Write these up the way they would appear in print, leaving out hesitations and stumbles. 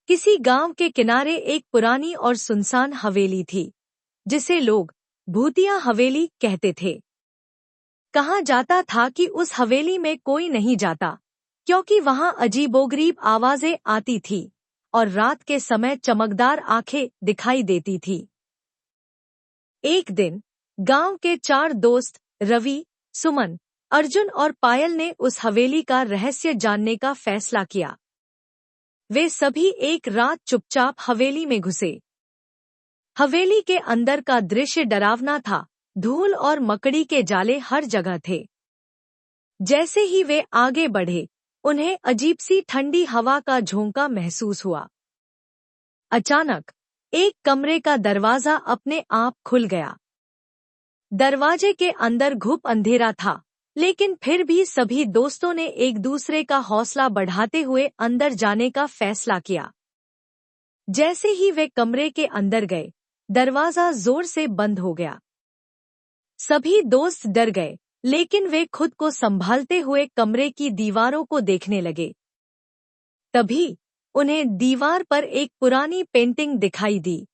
किसी गांव के किनारे एक पुरानी और सुनसान हवेली थी, जिसे लोग भूतिया हवेली कहते थे। कहा जाता था कि उस हवेली में कोई नहीं जाता, क्योंकि वहां अजीबोगरीब आवाजें आती थी और रात के समय चमकदार आंखें दिखाई देती थी। एक दिन गांव के 4 दोस्त रवि, सुमन, अर्जुन और पायल ने उस हवेली का रहस्य जानने का फैसला किया। वे सभी एक रात चुपचाप हवेली में घुसे। हवेली के अंदर का दृश्य डरावना था। धूल और मकड़ी के जाले हर जगह थे। जैसे ही वे आगे बढ़े, उन्हें अजीब सी ठंडी हवा का झोंका महसूस हुआ। अचानक एक कमरे का दरवाजा अपने आप खुल गया। दरवाजे के अंदर घुप अंधेरा था, लेकिन फिर भी सभी दोस्तों ने एक दूसरे का हौसला बढ़ाते हुए अंदर जाने का फैसला किया। जैसे ही वे कमरे के अंदर गए, दरवाजा जोर से बंद हो गया। सभी दोस्त डर गए, लेकिन वे खुद को संभालते हुए कमरे की दीवारों को देखने लगे। तभी उन्हें दीवार पर एक पुरानी पेंटिंग दिखाई दी।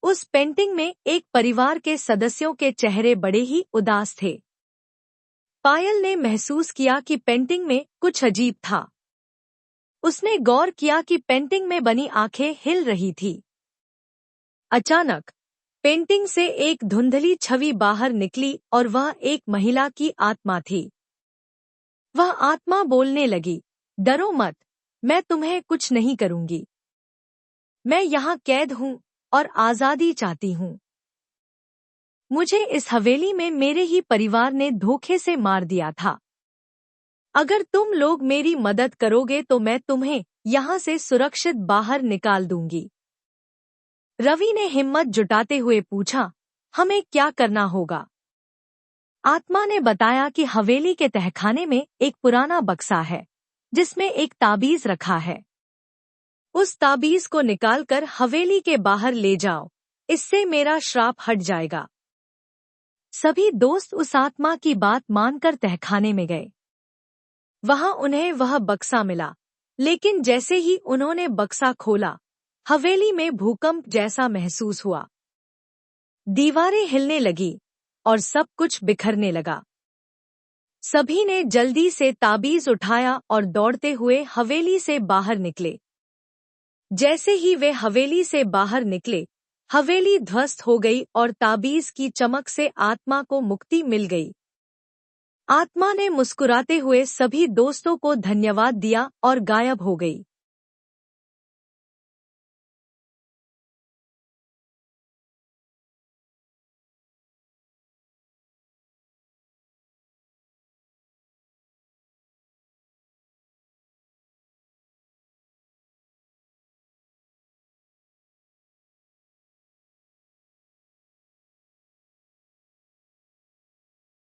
उस पेंटिंग में एक परिवार के सदस्यों के चेहरे बड़े ही उदास थे। पायल ने महसूस किया कि पेंटिंग में कुछ अजीब था। उसने गौर किया कि पेंटिंग में बनी आंखें हिल रही थी। अचानक पेंटिंग से एक धुंधली छवि बाहर निकली और वह एक महिला की आत्मा थी। वह आत्मा बोलने लगी, डरो मत, मैं तुम्हें कुछ नहीं करूंगी। मैं यहाँ कैद हूँ और आजादी चाहती हूँ। मुझे इस हवेली में मेरे ही परिवार ने धोखे से मार दिया था। अगर तुम लोग मेरी मदद करोगे तो मैं तुम्हें यहाँ से सुरक्षित बाहर निकाल दूंगी। रवि ने हिम्मत जुटाते हुए पूछा, हमें क्या करना होगा? आत्मा ने बताया कि हवेली के तहखाने में एक पुराना बक्सा है, जिसमें एक ताबीज रखा है। उस ताबीज को निकालकर हवेली के बाहर ले जाओ, इससे मेरा श्राप हट जाएगा। सभी दोस्त उस आत्मा की बात मानकर तहखाने में गए। वहां उन्हें वह बक्सा मिला, लेकिन जैसे ही उन्होंने बक्सा खोला, हवेली में भूकंप जैसा महसूस हुआ। दीवारें हिलने लगी और सब कुछ बिखरने लगा। सभी ने जल्दी से ताबीज उठाया और दौड़ते हुए हवेली से बाहर निकले। जैसे ही वे हवेली से बाहर निकले, हवेली ध्वस्त हो गई और ताबीज की चमक से आत्मा को मुक्ति मिल गई। आत्मा ने मुस्कुराते हुए सभी दोस्तों को धन्यवाद दिया और गायब हो गई।